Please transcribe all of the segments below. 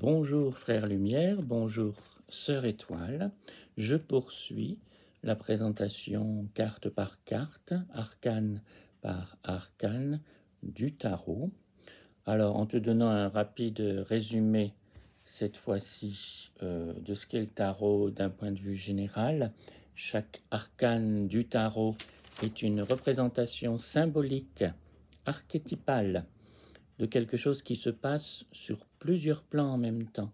Bonjour frère Lumière, bonjour sœur Étoile. Je poursuis la présentation carte par carte, arcane par arcane du tarot. Alors en te donnant un rapide résumé cette fois-ci de ce qu'est le tarot d'un point de vue général, chaque arcane du tarot est une représentation symbolique, archétypale, de quelque chose qui se passe sur plusieurs plans en même temps.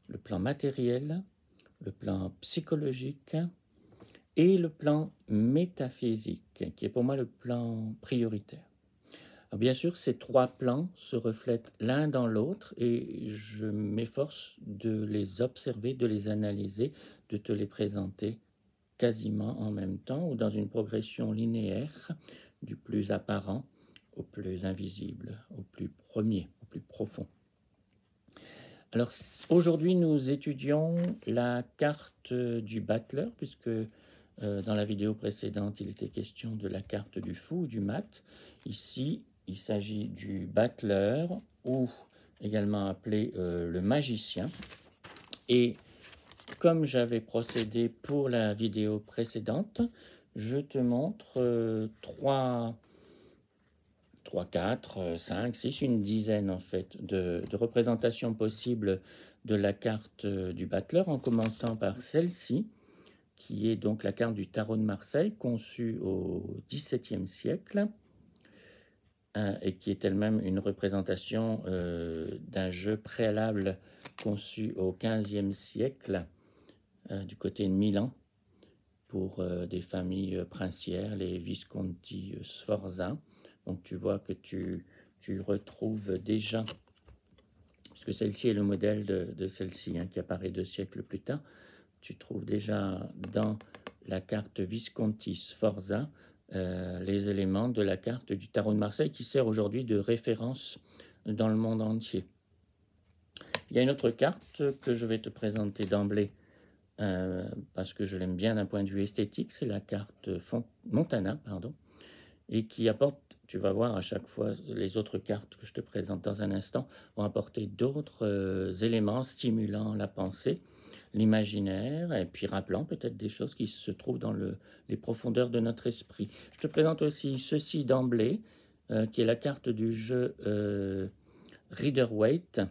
Le plan matériel, le plan psychologique et le plan métaphysique, qui est pour moi le plan prioritaire. Alors bien sûr, ces trois plans se reflètent l'un dans l'autre et je m'efforce de les observer, de les analyser, de te les présenter quasiment en même temps ou dans une progression linéaire du plus apparent au plus invisible, au plus premier, au plus profond. Alors aujourd'hui, nous étudions la carte du battleur, puisque dans la vidéo précédente, il était question de la carte du fou, du mat. Ici, il s'agit du battleur, ou également appelé le magicien. Et comme j'avais procédé pour la vidéo précédente, je te montre 3, 4, 5, 6, une dizaine en fait de représentations possibles de la carte du battleur, en commençant par celle-ci, qui est donc la carte du tarot de Marseille, conçue au XVIIe siècle, et qui est elle-même une représentation d'un jeu préalable conçu au XVe siècle, du côté de Milan, pour des familles princières, les Visconti Sforza. Donc tu vois que tu retrouves déjà, puisque celle-ci est le modèle de celle-ci, qui apparaît 2 siècles plus tard, tu trouves déjà dans la carte Visconti Sforza les éléments de la carte du tarot de Marseille qui sert aujourd'hui de référence dans le monde entier. Il y a une autre carte que je vais te présenter d'emblée parce que je l'aime bien d'un point de vue esthétique, c'est la carte Montana, et qui apporte, tu vas voir à chaque fois, les autres cartes que je te présente dans un instant vont apporter d'autres éléments stimulant la pensée, l'imaginaire, et puis rappelant peut-être des choses qui se trouvent dans les profondeurs de notre esprit. Je te présente aussi ceci d'emblée, qui est la carte du jeu Rider-Waite,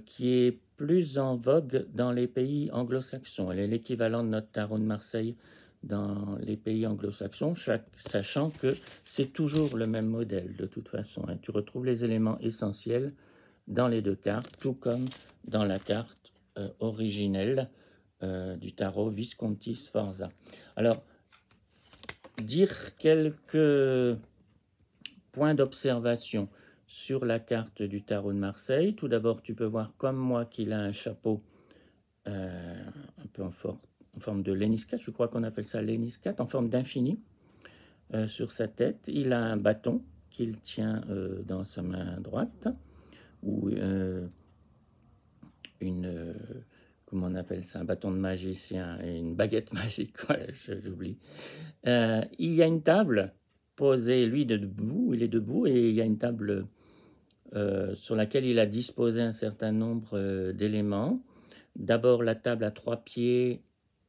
qui est plus en vogue dans les pays anglo-saxons. Elle est l'équivalent de notre tarot de Marseille dans les pays anglo-saxons, sachant que c'est toujours le même modèle de toute façon. Tu retrouves les éléments essentiels dans les deux cartes, tout comme dans la carte originelle du tarot Visconti Sforza. Alors, dire quelques points d'observation sur la carte du tarot de Marseille. Tout d'abord, tu peux voir comme moi qu'il a un chapeau un peu en forme de léniscate, je crois qu'on appelle ça léniscate, en forme d'infini sur sa tête. Il a un bâton qu'il tient dans sa main droite, ou comment on appelle ça, un bâton de magicien et une baguette magique, ouais, j'oublie. Il y a une table posée, lui debout, il est debout, et il y a une table sur laquelle il a disposé un certain nombre d'éléments. D'abord la table à 3 pieds,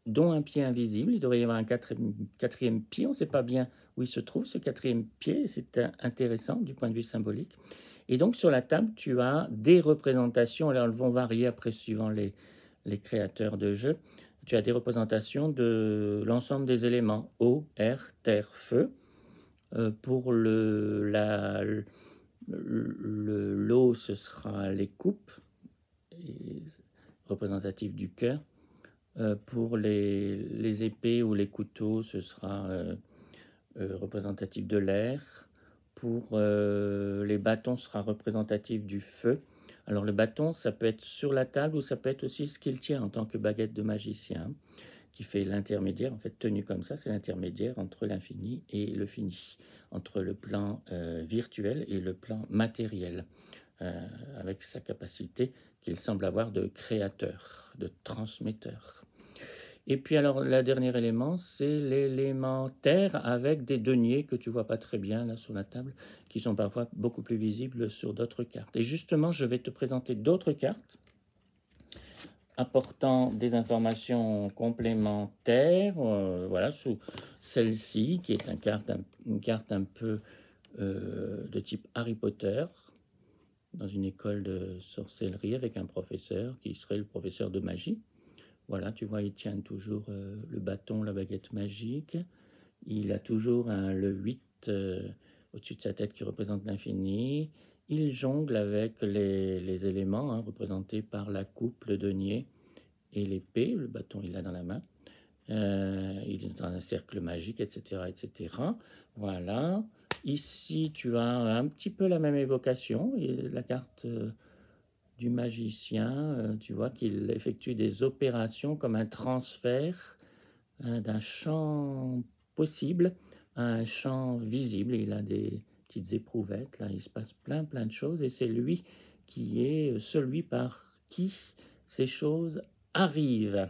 dont un pied invisible. Il devrait y avoir un quatrième pied, on ne sait pas bien où il se trouve ce quatrième pied, c'est intéressant du point de vue symbolique. Et donc sur la table, tu as des représentations, alors elles vont varier après suivant les créateurs de jeux. Tu as des représentations de l'ensemble des éléments, eau, air, terre, feu. Pour l'eau, ce sera les coupes, représentatives du cœur. Pour les épées ou les couteaux, ce sera représentatif de l'air. Pour les bâtons, ce sera représentatif du feu. Alors le bâton, ça peut être sur la table ou ça peut être aussi ce qu'il tient en tant que baguette de magicien, qui fait l'intermédiaire, en fait tenu comme ça, c'est l'intermédiaire entre l'infini et le fini, entre le plan virtuel et le plan matériel, avec sa capacité qu'il semble avoir de créateur, de transmetteur. Et puis alors, le dernier élément, c'est l'élément terre avec des deniers que tu vois pas très bien là sur la table, qui sont parfois beaucoup plus visibles sur d'autres cartes. Et justement, je vais te présenter d'autres cartes apportant des informations complémentaires, voilà, sous celle-ci, qui est une carte un peu de type Harry Potter, dans une école de sorcellerie avec un professeur qui serait le professeur de magie. Voilà, tu vois, il tient toujours le bâton, la baguette magique. Il a toujours le 8 au-dessus de sa tête qui représente l'infini. Il jongle avec les éléments représentés par la coupe, le denier et l'épée. Le bâton, il l'a dans la main. Il est dans un cercle magique, etc., etc. Voilà. Ici, tu as un petit peu la même évocation. La carte du magicien, tu vois qu'il effectue des opérations comme un transfert d'un champ possible à un champ visible. Il a des petites éprouvettes, là, il se passe plein de choses, et c'est lui qui est celui par qui ces choses arrivent.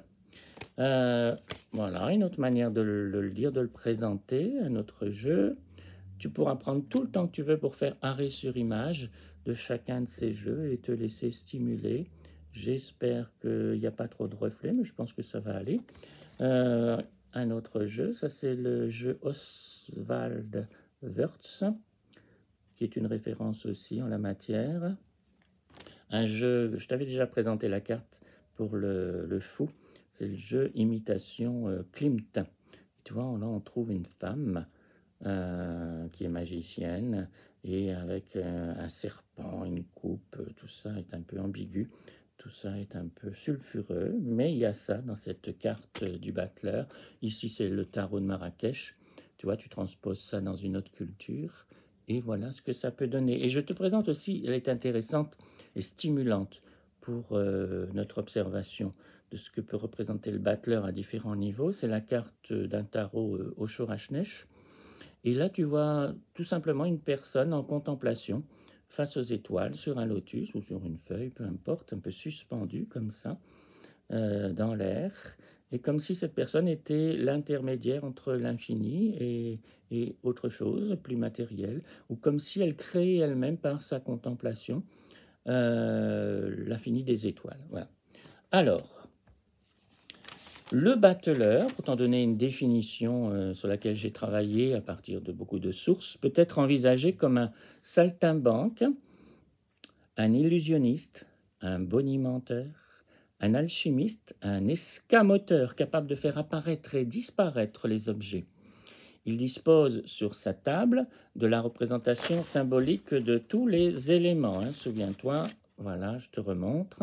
Voilà, une autre manière de le dire, de le présenter, un autre jeu. Tu pourras prendre tout le temps que tu veux pour faire arrêt sur image de chacun de ces jeux et te laisser stimuler. J'espère qu'il n'y a pas trop de reflets, mais je pense que ça va aller. Un autre jeu, ça c'est le jeu Oswald Wurtz, qui est une référence aussi en la matière. Un jeu, je t'avais déjà présenté la carte pour le fou, c'est le jeu imitation Klimt. Tu vois, là on trouve une femme qui est magicienne et avec un serpent, une coupe, tout ça est un peu ambigu. Tout ça est un peu sulfureux, mais il y a ça dans cette carte du battleur. Ici, c'est le tarot de Marrakech. Tu vois, tu transposes ça dans une autre culture. Et voilà ce que ça peut donner. Et je te présente aussi, elle est intéressante et stimulante pour notre observation de ce que peut représenter le battleur à différents niveaux. C'est la carte d'un tarot Osho-Rachnesh. Et là, tu vois tout simplement une personne en contemplation face aux étoiles, sur un lotus ou sur une feuille, peu importe, un peu suspendue comme ça, dans l'air. Et comme si cette personne était l'intermédiaire entre l'infini et autre chose, plus matériel, ou comme si elle créait elle-même par sa contemplation l'infini des étoiles. Voilà. Alors, le battleur, pour t'en donner une définition sur laquelle j'ai travaillé à partir de beaucoup de sources, peut être envisagé comme un saltimbanque, un illusionniste, un bonimenteur, un alchimiste, un escamoteur capable de faire apparaître et disparaître les objets. Il dispose sur sa table de la représentation symbolique de tous les éléments. Souviens-toi, voilà, je te remontre.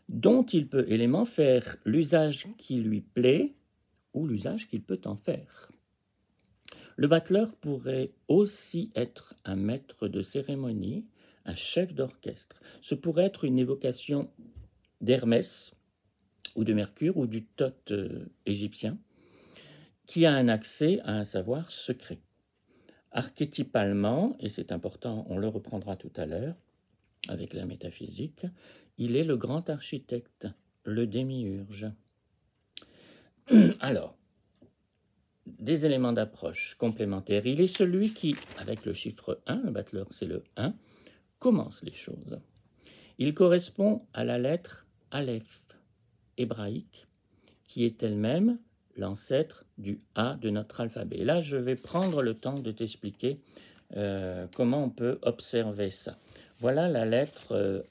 Dont il peut élément faire l'usage qui lui plaît ou l'usage qu'il peut en faire. Le battleur pourrait aussi être un maître de cérémonie, un chef d'orchestre. Ce pourrait être une évocation d'Hermès ou de Mercure ou du Thoth égyptien qui a un accès à un savoir secret. Archétypalement, et c'est important, on le reprendra tout à l'heure avec la métaphysique, il est le grand architecte, le démiurge. Alors, des éléments d'approche complémentaires. Il est celui qui, avec le chiffre 1, le battleur c'est le 1, commence les choses. Il correspond à la lettre Aleph hébraïque, qui est elle-même l'ancêtre du A de notre alphabet. Là, je vais prendre le temps de t'expliquer comment on peut observer ça. Voilà la lettre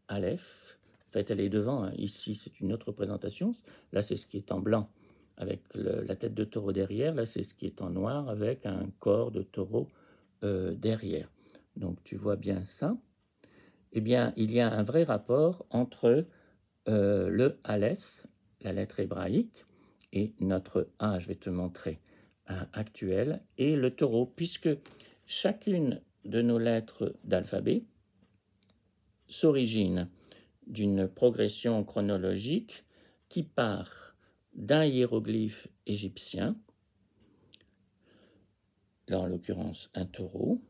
Aleph. En fait, elle est devant. Ici, c'est une autre représentation. Là, c'est ce qui est en blanc avec la tête de taureau derrière. Là, c'est ce qui est en noir avec un corps de taureau derrière. Donc, tu vois bien ça. Eh bien, il y a un vrai rapport entre le Alès, la lettre hébraïque, et notre A, je vais te montrer, actuel, et le taureau, puisque chacune de nos lettres d'alphabet s'origine d'une progression chronologique qui part d'un hiéroglyphe égyptien, là en l'occurrence un taureau,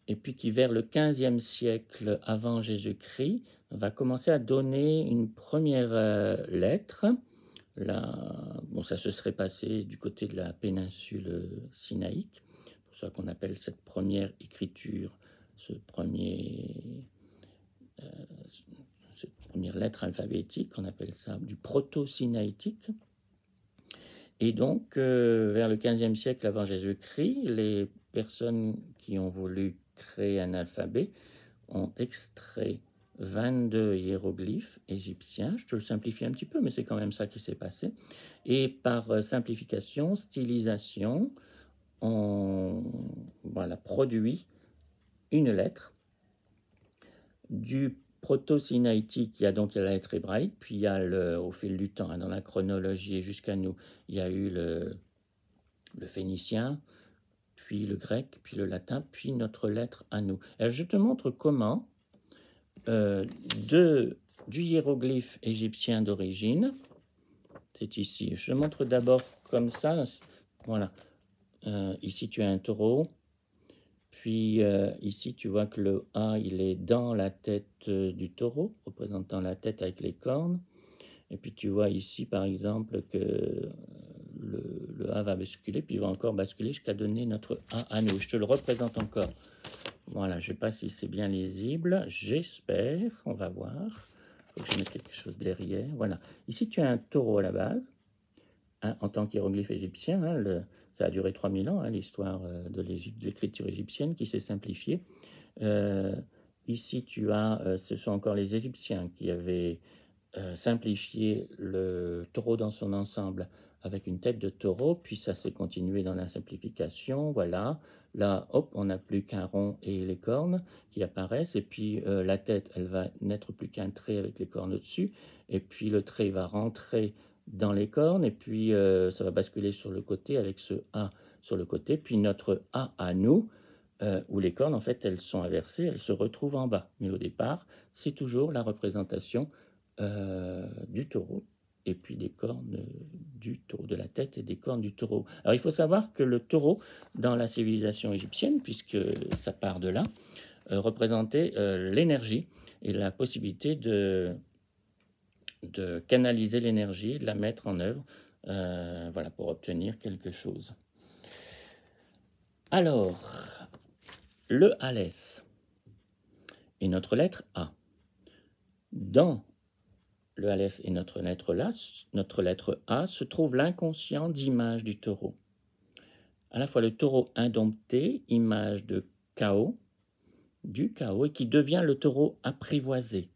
et puis qui vers le 15e siècle avant Jésus-Christ va commencer à donner une première lettre. Là, bon, ça se serait passé du côté de la péninsule sinaïque, c'est pour ça qu'on appelle cette première écriture, ce premier cette première lettre alphabétique, on appelle ça du proto-sinaïtique. Et donc, vers le 15e siècle avant Jésus-Christ, les personnes qui ont voulu créer un alphabet ont extrait 22 hiéroglyphes égyptiens. Je te le simplifie un petit peu, mais c'est quand même ça qui s'est passé. Et par simplification, stylisation, on produit une lettre du proto-sinaïtique. Il y a donc la lettre hébraïque, puis il y a au fil du temps, dans la chronologie et jusqu'à nous, il y a eu le phénicien, puis le grec, puis le latin, puis notre lettre à nous. Alors, je te montre comment du hiéroglyphe égyptien d'origine, c'est ici, je te montre d'abord comme ça, voilà, ici tu as un taureau, puis ici tu vois que le A il est dans la tête du taureau, représentant la tête avec les cornes, et puis tu vois ici par exemple que le A va basculer, puis il va encore basculer jusqu'à donner notre A à nous. Je te le représente encore. Voilà, je ne sais pas si c'est bien lisible, j'espère, on va voir. Il faut que je mette quelque chose derrière. Voilà, ici tu as un taureau à la base, hein, en tant qu'hiéroglyphe égyptien. Hein, ça a duré 3000 ans, hein, l'histoire de l'écriture égyptienne qui s'est simplifiée. Ici tu as, ce sont encore les Égyptiens qui avaient simplifié le taureau dans son ensemble avec une tête de taureau, puis ça s'est continué dans la simplification, voilà. Là, hop, on n'a plus qu'un rond et les cornes qui apparaissent, et puis la tête, elle va n'être plus qu'un trait avec les cornes au-dessus, et puis le trait va rentrer dans les cornes, et puis ça va basculer sur le côté avec ce A sur le côté, puis notre A à nous, où les cornes, en fait, elles sont inversées, elles se retrouvent en bas. Mais au départ, c'est toujours la représentation du taureau, et puis des cornes du taureau, de la tête et des cornes du taureau. Alors il faut savoir que le taureau, dans la civilisation égyptienne, puisque ça part de là, représentait l'énergie et la possibilité de canaliser l'énergie, de la mettre en œuvre, voilà, pour obtenir quelque chose. Alors, le Alès est notre lettre A. Dans le Alès et notre lettre A, se trouve l'inconscient d'image du taureau. À la fois le taureau indompté, image de chaos, du chaos, et qui devient le taureau apprivoisé,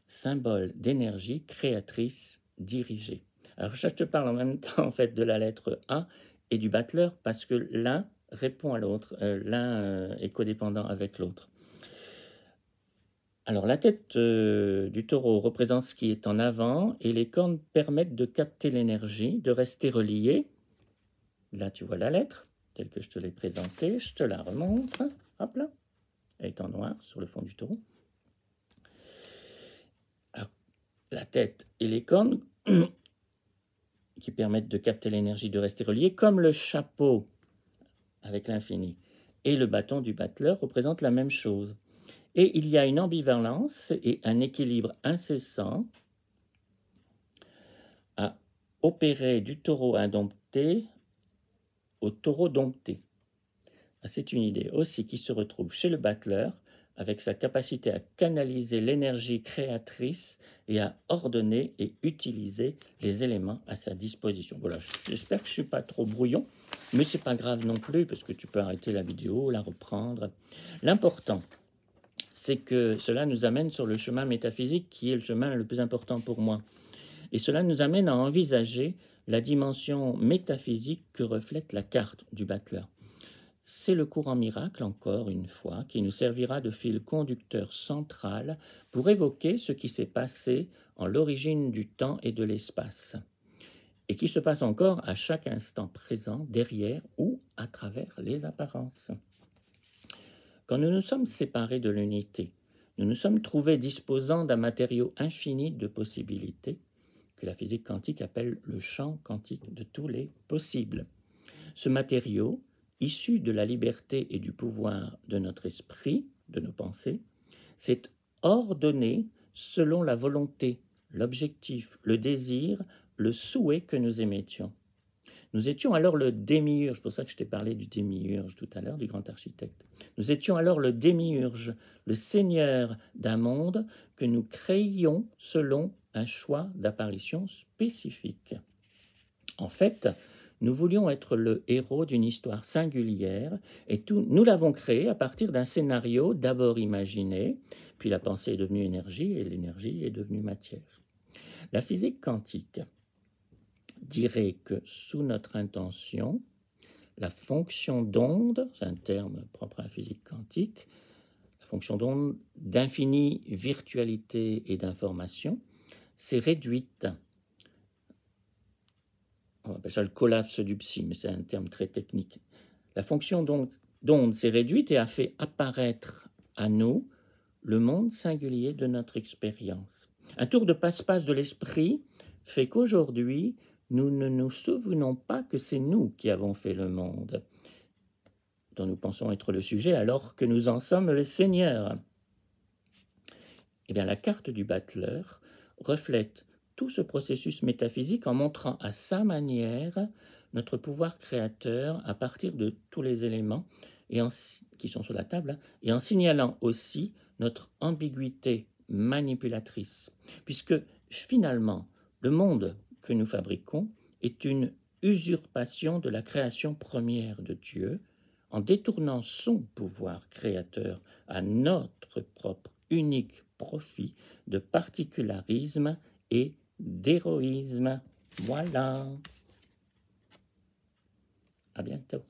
symbole d'énergie créatrice dirigée. Alors je te parle en même temps en fait de la lettre A et du battleur parce que l'un répond à l'autre, l'un est codépendant avec l'autre. Alors la tête du taureau représente ce qui est en avant et les cornes permettent de capter l'énergie, de rester relié. Là tu vois la lettre, telle que je te l'ai présentée, je te la remontre, hop là, elle est en noir sur le fond du taureau. Alors, la tête et les cornes qui permettent de capter l'énergie, de rester relié, comme le chapeau avec l'infini et le bâton du battleur représentent la même chose. Et il y a une ambivalence et un équilibre incessant à opérer du taureau indompté au taureau dompté. C'est une idée aussi qui se retrouve chez le battleur avec sa capacité à canaliser l'énergie créatrice et à ordonner et utiliser les éléments à sa disposition. Voilà, j'espère que je ne suis pas trop brouillon, mais ce n'est pas grave non plus parce que tu peux arrêter la vidéo, la reprendre. L'important, c'est que cela nous amène sur le chemin métaphysique qui est le chemin le plus important pour moi. Et cela nous amène à envisager la dimension métaphysique que reflète la carte du battleur. C'est le courant miracle, encore une fois, qui nous servira de fil conducteur central pour évoquer ce qui s'est passé en l'origine du temps et de l'espace, et qui se passe encore à chaque instant présent, derrière ou à travers les apparences. Quand nous nous sommes séparés de l'unité, nous nous sommes trouvés disposant d'un matériau infini de possibilités que la physique quantique appelle le champ quantique de tous les possibles. Ce matériau, issu de la liberté et du pouvoir de notre esprit, de nos pensées, s'est ordonné selon la volonté, l'objectif, le désir, le souhait que nous émettions. Nous étions alors le démiurge, c'est pour ça que je t'ai parlé du démiurge tout à l'heure, du grand architecte. Nous étions alors le démiurge, le seigneur d'un monde que nous créions selon un choix d'apparition spécifique. En fait, nous voulions être le héros d'une histoire singulière et nous l'avons créé à partir d'un scénario d'abord imaginé, puis la pensée est devenue énergie et l'énergie est devenue matière. La physique quantique dirait que sous notre intention, la fonction d'onde, c'est un terme propre à la physique quantique, la fonction d'onde d'infinie virtualité et d'information, s'est réduite. On appelle ça le collapse du psi, mais c'est un terme très technique. La fonction d'onde s'est réduite et a fait apparaître à nous le monde singulier de notre expérience. Un tour de passe-passe de l'esprit fait qu'aujourd'hui, nous ne nous souvenons pas que c'est nous qui avons fait le monde, dont nous pensons être le sujet, alors que nous en sommes le Seigneur. Eh bien, la carte du battleur reflète tout ce processus métaphysique en montrant à sa manière notre pouvoir créateur à partir de tous les éléments qui sont sur la table, et en signalant aussi notre ambiguïté manipulatrice, puisque finalement, le monde que nous fabriquons est une usurpation de la création première de Dieu, en détournant son pouvoir créateur à notre propre unique profit de particularisme et d'héroïsme. Voilà. À bientôt.